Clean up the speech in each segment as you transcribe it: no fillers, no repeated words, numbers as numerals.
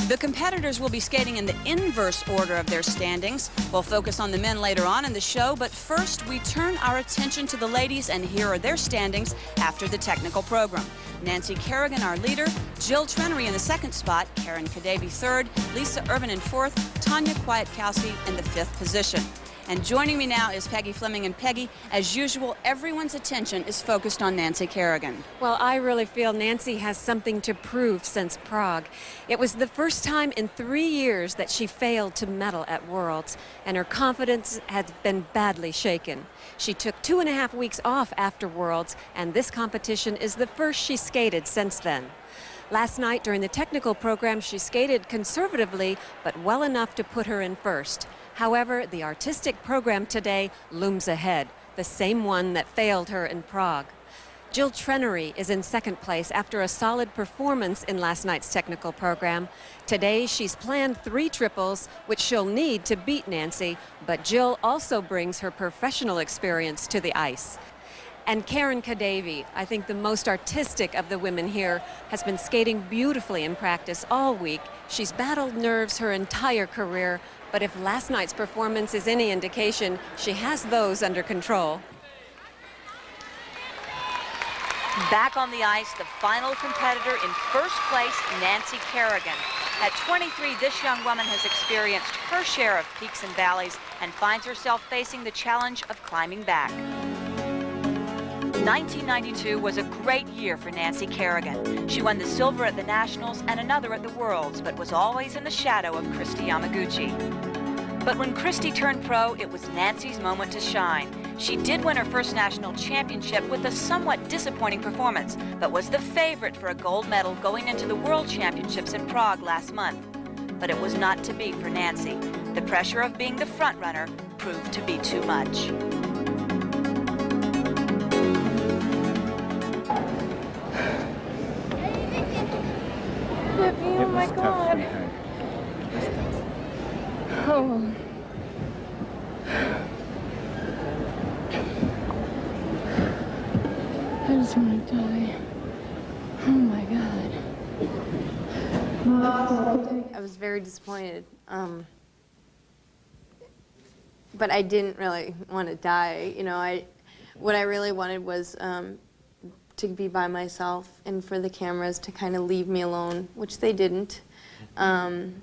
The competitors will be skating in the inverse order of their standings. We'll focus on the men later on in the show, but first we turn our attention to the ladies, and here are their standings after the technical program. Nancy Kerrigan, our leader, Jill Trenery in the second spot, Karen Kadavy third, Lisa Irvin in fourth, Tanya Kwiatkowski in the fifth position. And joining me now is Peggy Fleming. And Peggy, as usual, everyone's attention is focused on Nancy Kerrigan. Well, I really feel Nancy has something to prove since Prague. It was the first time in 3 years that she failed to medal at Worlds, and her confidence has been badly shaken. She took 2.5 weeks off after Worlds, and this competition is the first she skated since then. Last night during the technical program, she skated conservatively, but well enough to put her in first. However, the artistic program today looms ahead, the same one that failed her in Prague. Jill Trenery is in second place after a solid performance in last night's technical program. Today, she's planned 3 triples, which she'll need to beat Nancy, but Jill also brings her professional experience to the ice. And Karen Kadavy, I think the most artistic of the women here, has been skating beautifully in practice all week. She's battled nerves her entire career, but if last night's performance is any indication, she has those under control. Back on the ice, the final competitor in first place, Nancy Kerrigan. At 23, this young woman has experienced her share of peaks and valleys and finds herself facing the challenge of climbing back. 1992 was a great year for Nancy Kerrigan. She won the silver at the Nationals and another at the Worlds, but was always in the shadow of Kristi Yamaguchi. But when Kristi turned pro, it was Nancy's moment to shine. She did win her first national championship with a somewhat disappointing performance, but was the favorite for a gold medal going into the World Championships in Prague last month. But it was not to be for Nancy. The pressure of being the front runner proved to be too much. Oh my God. Oh. I just want to die. Oh my God. I was very disappointed. But I didn't really want to die. You know, what I really wanted was to be by myself and for the cameras to kind of leave me alone, which they didn't. And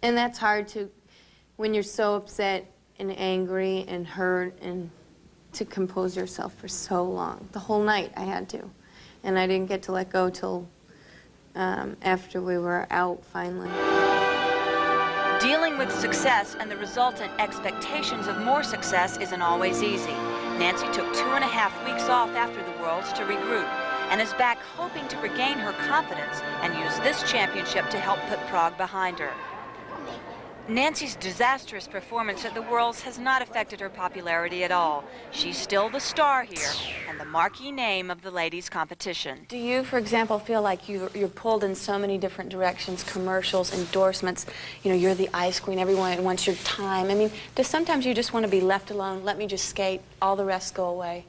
that's hard to, when you're so upset and angry and hurt, and to compose yourself for so long. The whole night I had to. And I didn't get to let go till after we were out finally. Dealing with success and the resultant expectations of more success isn't always easy. Nancy took 2.5 weeks off after the Worlds to regroup and is back hoping to regain her confidence and use this championship to help put Prague behind her. Nancy's disastrous performance at the Worlds has not affected her popularity at all. She's still the star here and the marquee name of the ladies' competition. Do you, for example, feel like you're pulled in so many different directions, commercials, endorsements, you know, you're the ice queen, everyone wants your time. I mean, does sometimes you just want to be left alone, let me just skate, all the rest go away?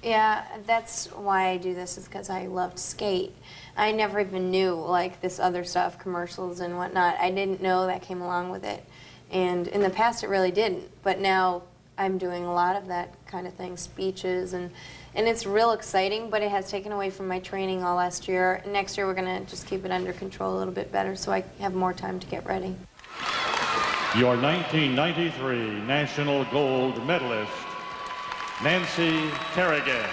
Yeah, that's why I do this, is because I love to skate. I never even knew, like, this other stuff, commercials and whatnot. I didn't know that came along with it. And in the past, it really didn't. But now I'm doing a lot of that kind of thing, speeches, and it's real exciting, but it has taken away from my training all last year. Next year, we're going to just keep it under control a little bit better so I have more time to get ready. Your 1993 national gold medalist, Nancy Kerrigan.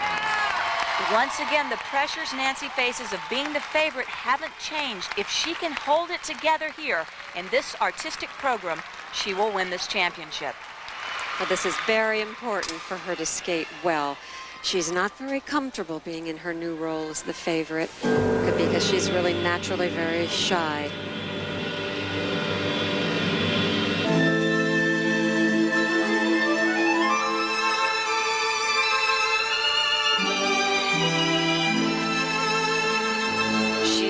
Once again, the pressures Nancy faces of being the favorite haven't changed. If she can hold it together here in this artistic program, she will win this championship. Well, this is very important for her to skate well. She's not very comfortable being in her new role as the favorite, could be because she's really naturally very shy.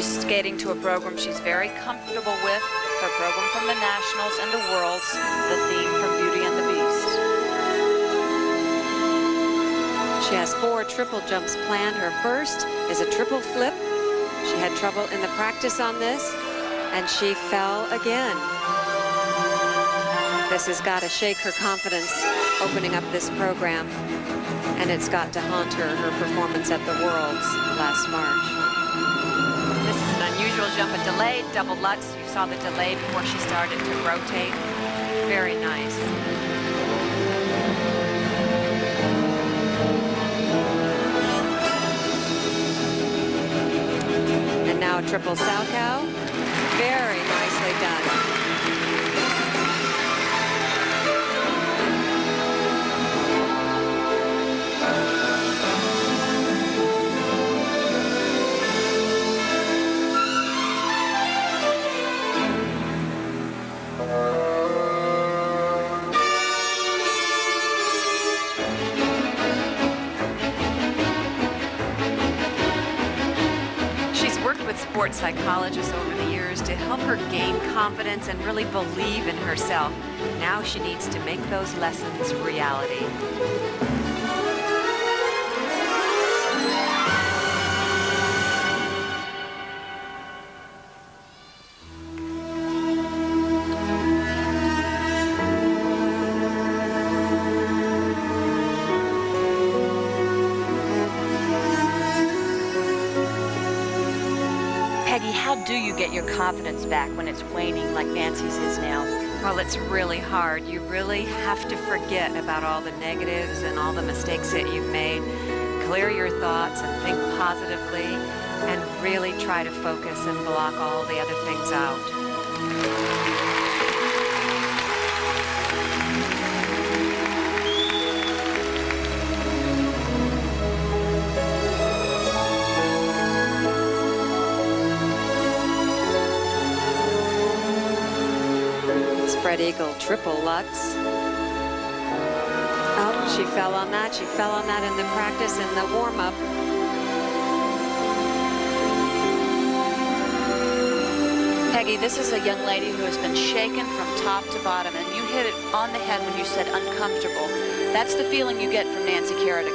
Skating to a program she's very comfortable with, her program from the Nationals and the Worlds, the theme from Beauty and the Beast. She has 4 triple jumps planned. Her first is a triple flip. She had trouble in the practice on this. And she fell again. This has got to shake her confidence opening up this program. And it's got to haunt her performance at the Worlds last March. This is an unusual jump, a delayed double Lutz. You saw the delay before she started to rotate. Very nice. And now a triple Salchow. Very nicely done. Sports psychologists over the years to help her gain confidence and really believe in herself. Now she needs to make those lessons reality. How do you get your confidence back when it's waning like Nancy's is now? Well, it's really hard. You really have to forget about all the negatives and all the mistakes that you've made. Clear your thoughts and think positively and really try to focus and block all the other things out. Spread eagle triple Lutz. Oh, she fell on that. She fell on that in the practice in the warm-up. Peggy, this is a young lady who has been shaken from top to bottom, and you hit it on the head when you said uncomfortable. That's the feeling you get from Nancy Kerrigan.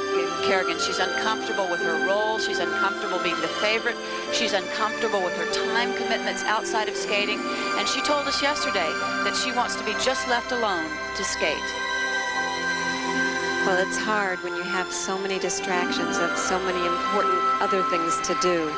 She's uncomfortable with her role. She's uncomfortable being the favorite. She's uncomfortable with her time commitments outside of skating. And she told us yesterday that she wants to be just left alone to skate. Well, it's hard when you have so many distractions of so many important other things to do.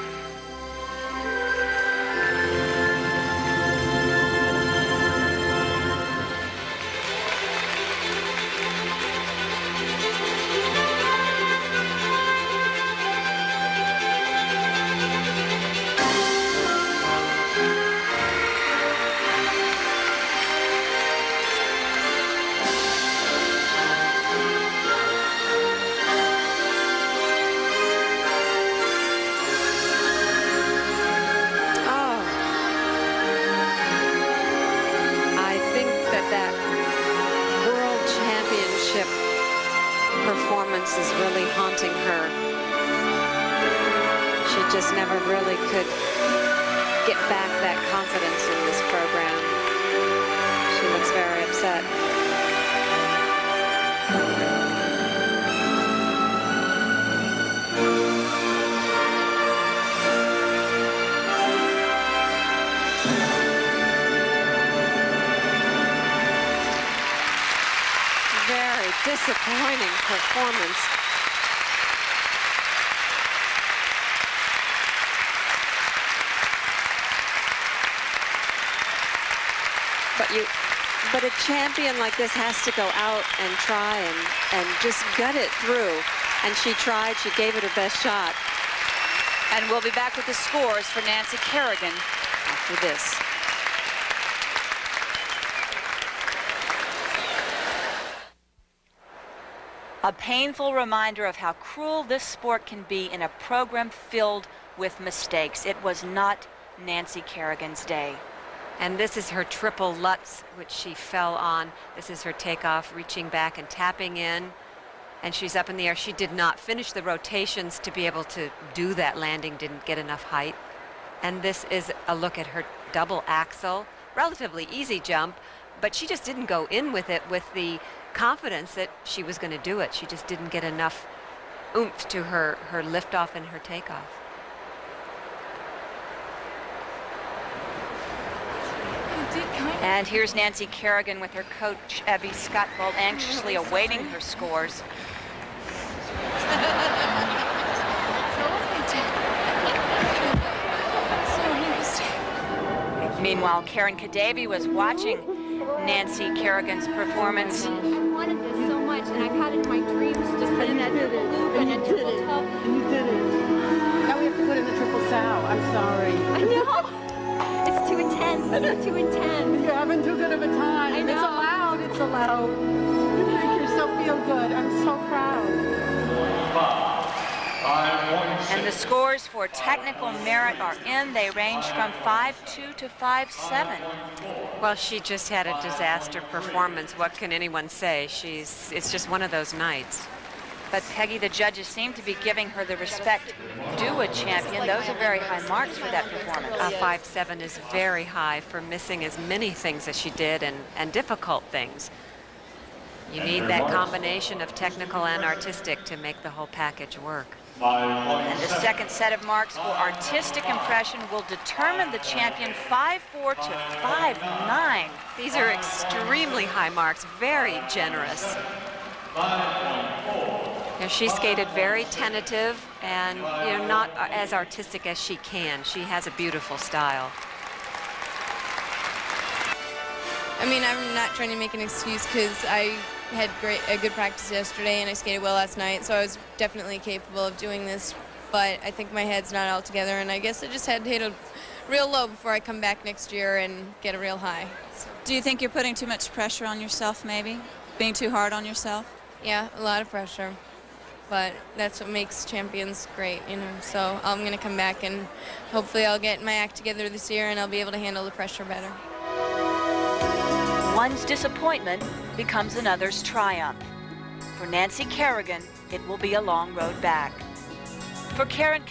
Performance is really haunting her. She just never really could get back that confidence in this program. She looks very upset. Very disappointing performance. But a champion like this has to go out and try and just gut it through. And she tried, she gave it her best shot. And we'll be back with the scores for Nancy Kerrigan after this. A painful reminder of how cruel this sport can be in a program filled with mistakes. It was not Nancy Kerrigan's day. And this is her triple Lutz, which she fell on. This is her takeoff, reaching back and tapping in. And she's up in the air. She did not finish the rotations to be able to do that landing, didn't get enough height. And this is a look at her double axel. Relatively easy jump, but she just didn't go in with it with the confidence that she was going to do it. She just didn't get enough oomph to her liftoff and her takeoff. And here's Nancy Kerrigan with her coach, Abby Scottbold, anxiously awaiting her scores. Meanwhile, Karen Kadavi was watching Nancy Kerrigan's performance. I wanted this so much, and I've had it in my dreams, just put in that triple loop and a triple toe. And you did it. Now we have to put in the triple sow. I'm sorry. I know. It's too intense. It's too intense. You're having too good of a time. I know. It's allowed. It's allowed. You make yourself feel good. I'm so proud. And the scores for technical merit are in. They range from 5.2 to 5.7. Well, she just had a disaster performance. What can anyone say? It's just one of those nights. But Peggy, the judges seem to be giving her the respect due a champion. Those are very high marks for that performance. 5.7 is very high for missing as many things as she did and difficult things. You need that combination of technical and artistic to make the whole package work. And the second set of marks for artistic impression will determine the champion, 5.4 to 5.9. These are extremely high marks, very generous. She skated very tentative and not as artistic as she can. She has a beautiful style. I mean, I'm not trying to make an excuse because I had a good practice yesterday and I skated well last night, so I was definitely capable of doing this, but I think my head's not all together, and I guess I just had to hit a real low before I come back next year and get a real high. So. Do you think you're putting too much pressure on yourself, maybe? Being too hard on yourself? Yeah, a lot of pressure, but that's what makes champions great, so I'm going to come back and hopefully I'll get my act together this year and I'll be able to handle the pressure better. One's disappointment becomes another's triumph. For Nancy Kerrigan, it will be a long road back. For Karen